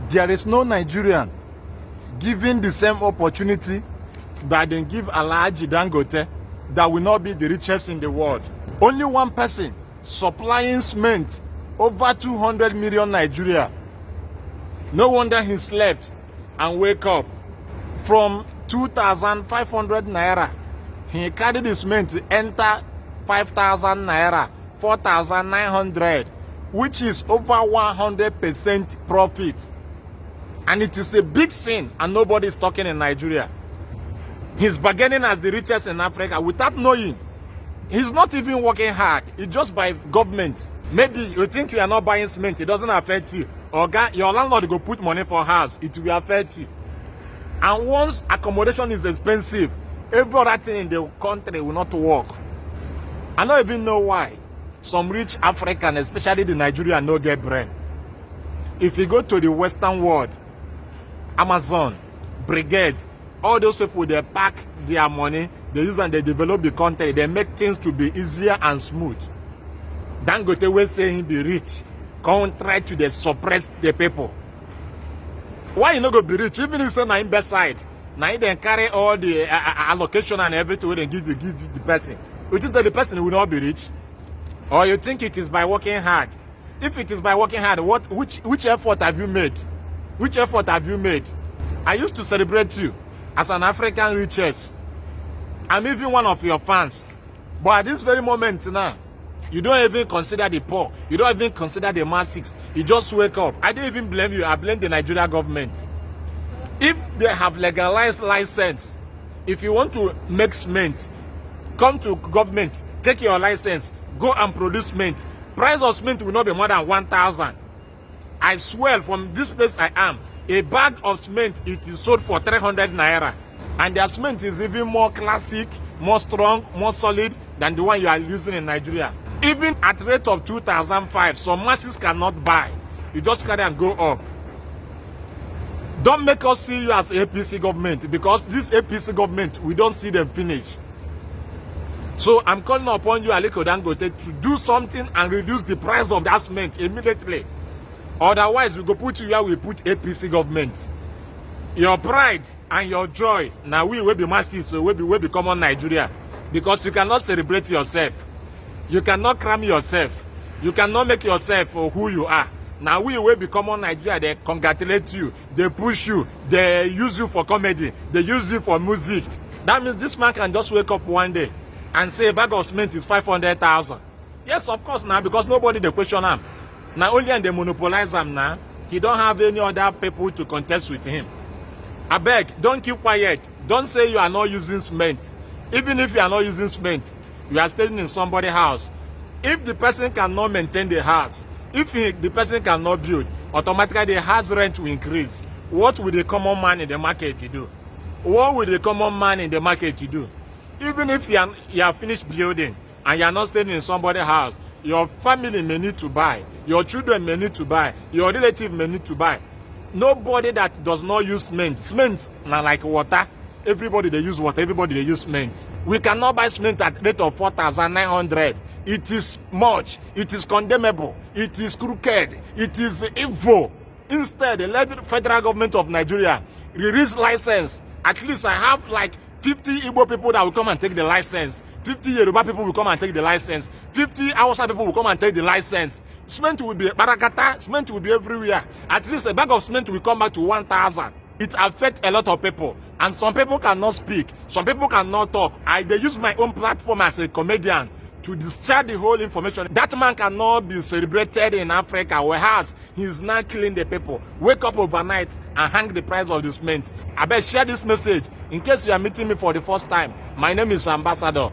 There is no Nigerian given the same opportunity that they give Alhaji Dangote that will not be the richest in the world. Only one person supplying cement over 200 million Nigeria. No wonder he slept and wake up. From 2,500 naira, he carried the cement to enter 5,000 naira, 4,900, which is over 100% profit. And it is a big sin, and nobody is talking in Nigeria. He's bargaining as the richest in Africa without knowing. He's not even working hard. It's just by government. Maybe you think you are not buying cement, it doesn't affect you. Or your landlord go put money for house, it will affect you. And once accommodation is expensive, every other thing in the country will not work. I don't even know why some rich African, especially the Nigerian, no get brain. If you go to the Western world, Amazon, Brigade, all those people, they pack their money, they use and they develop the country, they make things to be easier and smooth. Dangote will say he be rich, come try to they suppress the people. Why you not go be rich? Even if you say na in best side, now you then carry all the allocation and everything they give you the person. You think that the person will not be rich? Or you think it is by working hard? If it is by working hard, which effort have you made? Which effort have you made? I used to celebrate you as an African richest. I'm even one of your fans. But at this very moment now, you don't even consider the poor. You don't even consider the masses. You just wake up. I don't even blame you. I blame the Nigerian government. If they have legalized license, if you want to make cement, come to government, take your license, go and produce cement. Price of cement will not be more than 1,000. I swear from this place I am, a bag of cement, it is sold for 300 naira. And their cement is even more classic, more strong, more solid than the one you are using in Nigeria. Even at rate of 2,005, some masses cannot buy. You just carry and go up. Don't make us see you as APC government, because this APC government, we don't see them finish. So I'm calling upon you, Aliko Dangote, to do something and reduce the price of that cement immediately. Otherwise, we go put you where we put APC government. Your pride and your joy, now we will be masses, so we will be common Nigeria. Because you cannot celebrate yourself. You cannot cram yourself. You cannot make yourself for who you are. Now we will become on Nigeria. They congratulate you. They push you. They use you for comedy. They use you for music. That means this man can just wake up one day and say a bag of cement is 500,000. Yes, of course now, because nobody they question him. Now only and they monopolize him now. He don't have any other people to contest with him. I beg, don't keep quiet. Don't say you are not using cement. Even if you are not using cement, you are staying in somebody's house. If the person cannot maintain the house, if the person cannot build, automatically the house rent will increase. What will the common man in the market do? What will the common man in the market do? Even if you are finished building and you are not staying in somebody's house, your family may need to buy, your children may need to buy, your relative may need to buy. Nobody that does not use cement. Cement now like water. Everybody they use water, everybody they use cement. We cannot buy cement at rate of 4,900. It is much, it is condemnable, it is crooked, it is evil. Instead, let the federal government of Nigeria release license. At least I have like 50 Igbo people that will come and take the license. 50 Yoruba people will come and take the license. 50 Hausa people will come and take the license. Cement will be Barakata, cement will be everywhere. At least a bag of cement will come back to 1,000. It affects a lot of people. And some people cannot speak. Some people cannot talk. They use my own platform as a comedian to discharge the whole information. That man cannot be celebrated in Africa, whereas he is now killing the people. Wake up overnight and hang the price of the cement. I bet share this message in case you are meeting me for the first time. My name is Ambassador.